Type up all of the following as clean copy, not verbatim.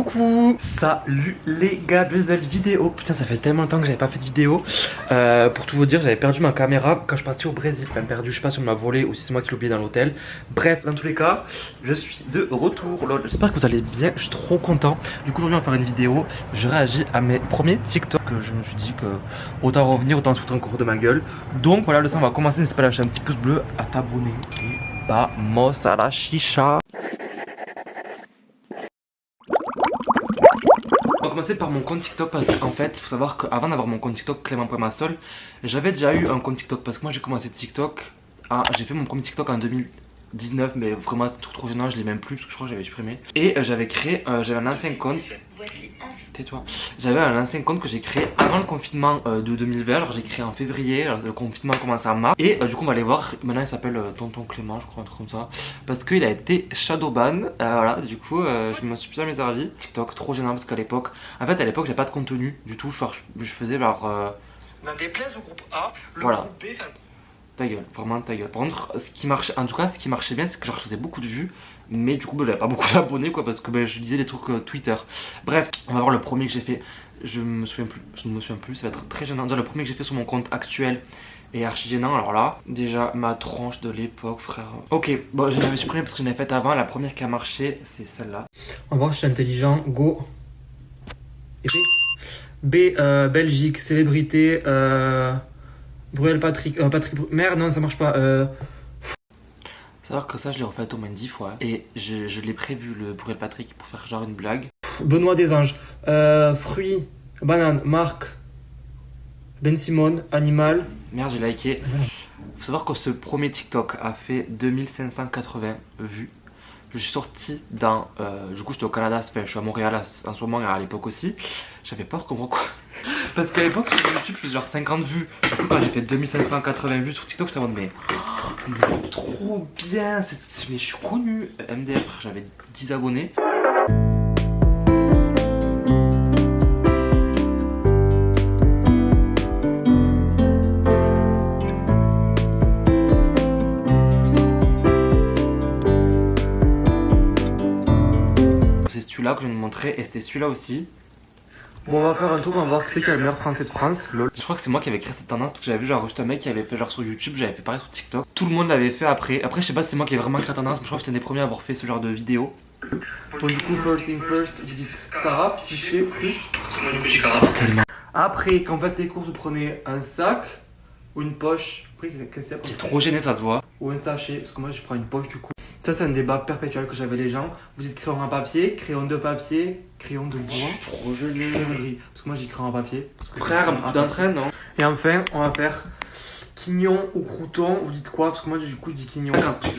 Coucou, salut les gars, de nouvelle vidéo. Putain, ça fait tellement longtemps que j'avais pas fait de vidéo. Pour tout vous dire, j'avais perdu ma caméra quand je suis parti au Brésil. Enfin, perdu, je sais pas si on m'a volé ou si c'est moi qui l'ai oublié dans l'hôtel. Bref, dans tous les cas, je suis de retour. J'espère que vous allez bien, je suis trop content. Du coup, aujourd'hui, on va faire une vidéo. Je réagis à mes premiers TikTok. Je me suis dit que autant revenir, autant se foutre encore de ma gueule. Donc voilà, le sang, on va commencer. N'hésite pas à lâcher un petit pouce bleu, à t'abonner. Et vamos à la chicha. On va commencer par mon compte TikTok parce qu'en fait, il faut savoir qu'avant d'avoir mon compte TikTok Clément Prémassol, j'avais déjà eu un compte TikTok parce que moi j'ai commencé TikTok. J'ai fait mon premier TikTok en 2019, mais vraiment c'était trop gênant, je l'ai même plus parce que je crois que j'avais supprimé. Et j'avais créé, j'avais un ancien compte. Tais-toi. J'avais un ancien compte que j'ai créé avant le confinement de 2020. Alors j'ai créé en février, alors, le confinement a commencé en mars. Et du coup on va aller voir, maintenant il s'appelle Tonton Clément, je crois, un truc comme ça. Parce qu'il a été shadowban, voilà, du coup je me suis bien servi. TikTok trop gênant parce qu'à l'époque, en fait à l'époque j'ai pas de contenu du tout, je faisais genre... N'en déplaise au groupe A, le voilà. groupe B... Ta gueule, vraiment ta gueule. Par contre, ce qui marchait, en tout cas, ce qui marchait bien, c'est que genre, je faisais beaucoup de vues, mais du coup, j'avais pas beaucoup d'abonnés, quoi, parce que je disais des trucs Twitter. Bref, on va voir le premier que j'ai fait. Je ne me souviens plus, ça va être très gênant. Déjà, le premier que j'ai fait sur mon compte actuel est archi gênant. Alors là, déjà, ma tranche de l'époque, frère. Ok, bon, je l'avais supprimé parce que je l'avais faite avant. La première qui a marché, c'est celle-là. On va voir, je suis intelligent. Go. Et B, Belgique, célébrité, Bruel Patrick, merde, non, ça marche pas. Savoir que ça, je l'ai refait au moins 10 fois. Et je l'ai prévu, le Bruel Patrick, pour faire genre une blague. Benoît Desanges, fruits, banane, marque, Ben Simone, animal. Merde, j'ai liké. Faut savoir que ce premier TikTok a fait 2580 vues. Je suis sorti dans. Du coup, j'étais au Canada, enfin, je suis à Montréal en ce moment et à l'époque aussi. J'avais peur qu'on quoi. Parce qu'à l'époque, sur YouTube, je faisais genre 50 vues. Du coup, quand j'ai fait 2580 vues sur TikTok, j'étais en mode, mais trop bien. Mais je suis connu. MDR, j'avais 10 abonnés. C'est celui-là que je vais vous montrer et c'était celui-là aussi. Bon, on va faire un tour, on va voir qui c'est qui a le meilleur français de France. Lol. Je crois que c'est moi qui avais créé cette tendance parce que j'avais vu genre juste un mec qui avait fait genre sur YouTube, j'avais fait pareil sur TikTok. Tout le monde l'avait fait après. Après, je sais pas si c'est moi qui ai vraiment créé la tendance, mais je crois que j'étais un des premiers à avoir fait ce genre de vidéo. Bon, du coup, first thing first, vous dites carafe, cliché, plus. Après, quand vous faites les courses, vous prenez un sac ou une poche. Après, qu'est-ce qu'il y a? C'est trop gêné, ça se voit. Ou un sachet, parce que moi je prends une poche du coup. Ça, c'est un débat perpétuel que j'avais les gens. Vous dites crayon à papier, crayon de papier, crayon de bois. Trop gêné. Parce que moi j'y crayon à papier. Parce que frère, d'entraîne, non. Et enfin, on va faire quignon ou crouton. Vous dites quoi? Parce que moi du coup je dis quignon.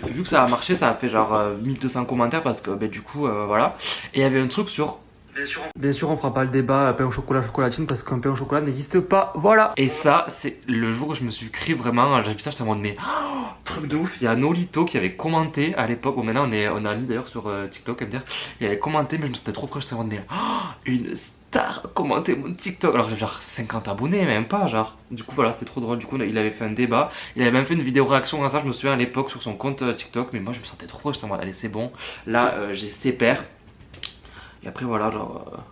Vu que ça a marché, ça a fait genre 1200 commentaires parce que du coup, voilà. Et il y avait un truc sur. Bien sûr, on fera pas le débat pain au chocolat, chocolatine parce qu'un pain au chocolat n'existe pas. Voilà. Et ça, c'est le jour où je me suis cru vraiment. J'ai vu ça, j'étais en mode, mais truc de ouf. Il y a Nolito qui avait commenté à l'époque. Bon, maintenant, on a mis d'ailleurs sur TikTok, à me dire. Il avait commenté, mais je me sentais trop près. J'étais en mode, mais une star a commenté mon TikTok. Alors, j'avais genre 50 abonnés, même pas, genre. Du coup, voilà, c'était trop drôle. Du coup, il avait fait un débat. Il avait même fait une vidéo réaction à ça, je me souviens à l'époque sur son compte TikTok. Mais moi, je me sentais trop près. J'étais en mode, allez, c'est bon. Là, j'ai ses pairs. Et après voilà genre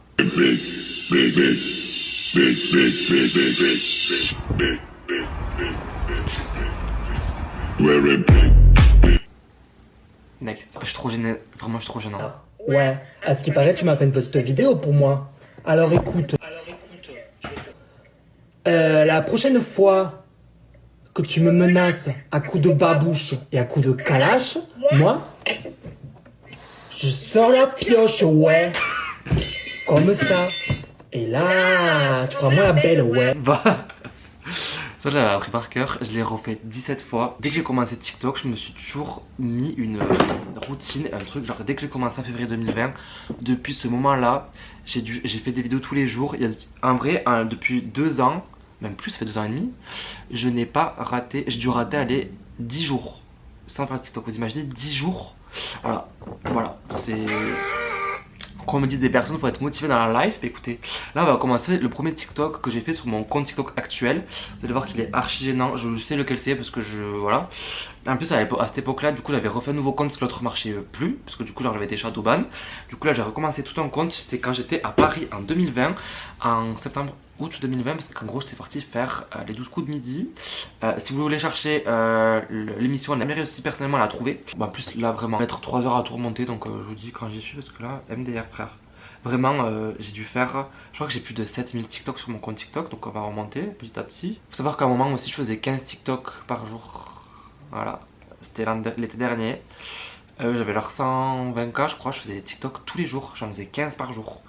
Next. Je suis trop gêné, vraiment je suis trop gênant. Ouais, à ce qui paraît tu m'as fait une petite vidéo pour moi. Alors écoute. La prochaine fois que tu me menaces à coups de babouche et à coups de calache, moi, je sors la pioche, ouais. Comme ça. Et là, tu feras moins la belle, ouais. Bah, ça j'avais appris par cœur, je l'ai refait 17 fois. Dès que j'ai commencé TikTok, je me suis toujours mis une routine, un truc. Genre dès que j'ai commencé en février 2020, depuis ce moment-là, j'ai fait des vidéos tous les jours. En vrai, depuis 2 ans, même plus, ça fait 2 ans et demi, je n'ai pas raté, j'ai dû rater aller 10 jours sans faire TikTok. Vous imaginez 10 jours? Voilà, c'est Quand on me dit des personnes, faut être motivé dans la live. Bah, écoutez, là on va commencer le premier TikTok que j'ai fait sur mon compte TikTok actuel. Vous allez voir qu'il est archi gênant. Je sais lequel c'est parce que voilà. En plus à cette époque là, du coup j'avais refait un nouveau compte parce que l'autre marchait plus. Parce que du coup j'avais été shadowban. Du coup là j'ai recommencé tout un compte. C'était quand j'étais à Paris en 2020. En septembre, août 2020. Parce qu'en gros j'étais parti faire les 12 coups de midi. Si vous voulez chercher l'émission, elle a réussi personnellement à la trouver. Bon, en plus là vraiment mettre 3 heures à tout remonter. Donc je vous dis quand j'y suis parce que là MDR frère. Vraiment, j'ai dû faire, je crois que j'ai plus de 7000 TikTok sur mon compte TikTok, donc on va remonter petit à petit. Faut savoir qu'à un moment aussi, je faisais 15 TikTok par jour. Voilà, c'était l'été dernier. J'avais leur 120K, je crois, je faisais des TikTok tous les jours, j'en faisais 15 par jour.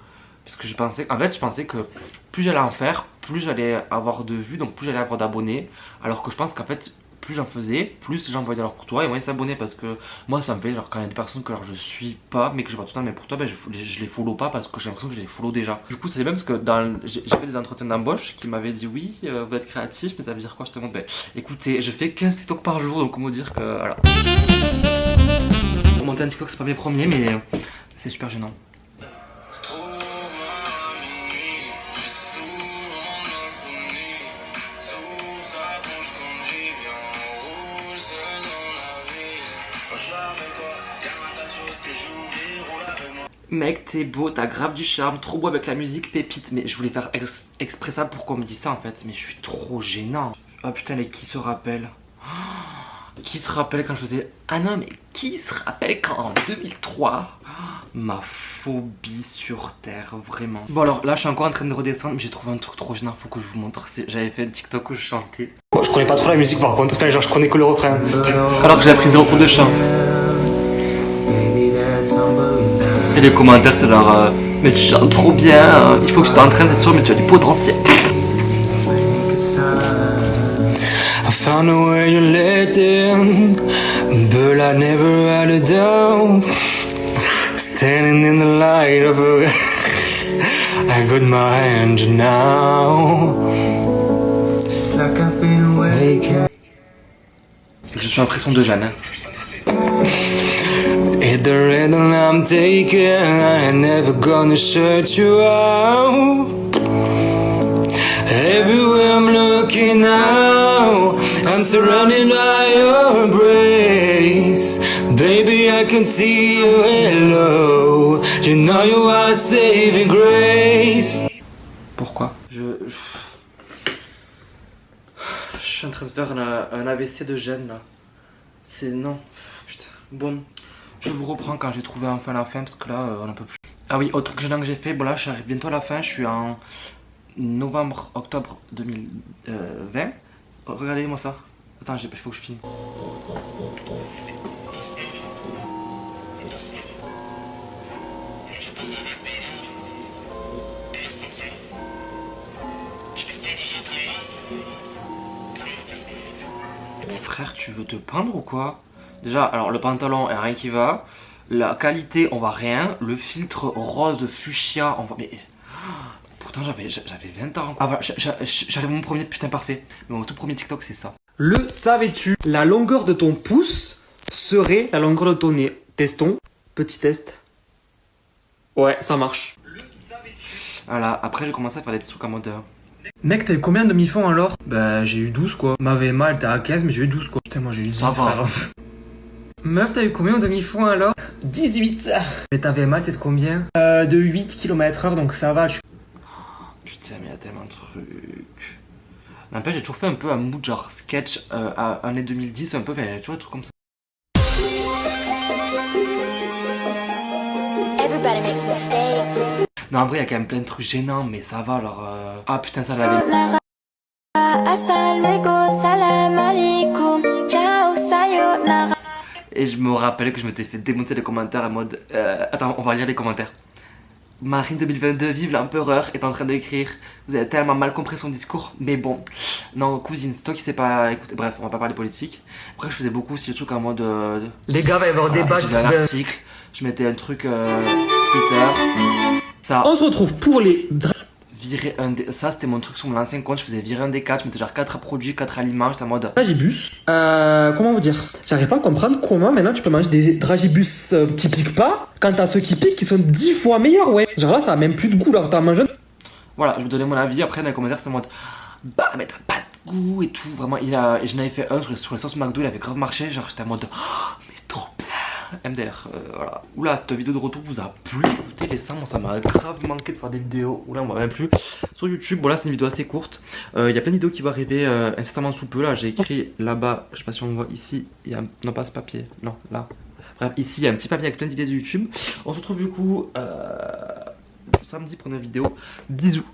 Parce que je pensais que plus j'allais en faire, plus j'allais avoir de vues, donc plus j'allais avoir d'abonnés. Alors que je pense qu'en fait, plus j'en faisais, plus les gens voyaient alors pour toi et moins s'abonner. Parce que moi ça me fait genre quand il y a des personnes que alors, je suis pas mais que je vois tout le temps mais pour toi ben, je les follow pas parce que j'ai l'impression que je les follow déjà. Du coup c'est même parce que j'ai fait des entretiens d'embauche qui m'avaient dit oui vous êtes créatif mais ça veut dire quoi je te montre. Ben écoutez je fais 15 TikTok par jour donc comment dire que voilà. Pour monter un TikTok c'est pas mes premiers mais c'est super gênant. Mec, t'es beau, t'as grave du charme, trop beau avec la musique, pépite. Mais je voulais faire exprès ça pour qu'on me dise ça en fait. Mais je suis trop gênant. Oh putain, mais qui se rappelle Qui se rappelle quand je faisais... Ah non, mais qui se rappelle quand en 2003 ma phobie sur terre, vraiment. Bon alors là, je suis encore en train de redescendre, mais j'ai trouvé un truc trop gênant, faut que je vous montre. J'avais fait un TikTok où je chantais. Bon, je connais pas trop la musique par contre, enfin genre je connais que le refrain. Alors que j'ai appris 0 cours de chant. Et les commentaires c'est genre mais tu chantes trop bien, il faut que tu t'entraînes c'est sûr mais tu as du potentiel. I found a way to let in, but I never had a doubt. Standing in the light of a I got my hand now. It's like I've been waking. Je suis impression de Jeanne. At the rhythm I'm taking, I ain't never gonna shut you out. Everywhere I'm looking now, I'm surrounded by your embrace. Baby, I can see you, hello. You know you are saving grace. Pourquoi je suis en train de faire un AVC de gêne là. C'est non. Putain. Bon, je vous reprends quand j'ai trouvé enfin la fin parce que là on en peut plus. Ah oui, autre truc gênant que j'ai fait, bon là j'arrive bientôt à la fin, je suis en novembre-octobre 2020. Regardez-moi ça. Attends, il faut que je filme. Mais frère, tu veux te peindre ou quoi? Déjà, alors le pantalon, rien qui va. La qualité, on voit rien. Le filtre rose fuchsia, on voit... Mais... Pourtant, j'avais 20 ans. Ah voilà, j'arrive à mon premier putain parfait. Mais mon tout premier TikTok, c'est ça. Le savais-tu? La longueur de ton pouce serait la longueur de ton nez. Testons. Petit test. Ouais, ça marche. Voilà, après j'ai commencé à faire des petits trucs en mode... Mec, t'as eu combien de demi-fonds alors? Bah, j'ai eu 12 quoi. Ma VMA elle était à 15, mais j'ai eu 12 quoi. Putain, moi j'ai eu 10 frère. Meuf, t'as eu combien en demi-fonds alors? 18. Mais ta VMA t'es de combien? De 8 km/h, donc ça va. Putain, mais il y a tellement de trucs. N'empêche, j'ai toujours fait un peu un mood genre sketch à année 2010, un peu, tu vois, des trucs comme ça. Everybody makes mistakes. Non, en vrai, il y a quand même plein de trucs gênants, mais ça va alors. Ah putain, ça l'avait. Hasta luego, salam alaikum, ciao, sayonara. Et je me rappelle que je m'étais fait démonter les commentaires en mode. Attends, on va lire les commentaires. Marine 2022, vive l'empereur, est en train d'écrire. Vous avez tellement mal compris son discours, mais bon. Non, cousine, c'est toi qui sais pas écouter. Bref, on va pas parler politique. Après, je faisais beaucoup aussi le truc en mode. Les gars, va y avoir des débat. Je un article, je mettais un truc Twitter. Ça. On se retrouve pour les virer un des... Ça c'était mon truc sur mon ancien compte, je faisais virer un des 4, je mettais genre 4 produits, 4 aliments, j'étais en mode... Dragibus, comment vous dire? J'arrive pas à comprendre comment maintenant tu peux manger des dragibus qui piquent pas quand t'as ceux qui piquent qui sont 10 fois meilleurs, ouais. Genre là ça a même plus de goût, alors t'as mangé. Voilà, je me donnais mon avis, après dans les commentaires c'était en mode... Bah mais t'as pas de goût et tout, vraiment, j'en avais fait un sur les sauces McDo, il avait grave marché, genre j'étais en mode... Oh, mais trop bien. MDR, voilà. Oula, cette vidéo de retour vous a plu. Écoutez, les seins, moi ça m'a grave manqué de faire des vidéos. Oula, on voit même plus. Sur YouTube, bon là c'est une vidéo assez courte. Il y a plein de vidéos qui vont arriver incessamment sous peu. Là, j'ai écrit là-bas, je sais pas si on voit ici. Il y a... Non, pas ce papier, non, là. Bref, ici il y a un petit papier avec plein d'idées de YouTube. On se retrouve du coup samedi pour une vidéo. Bisous.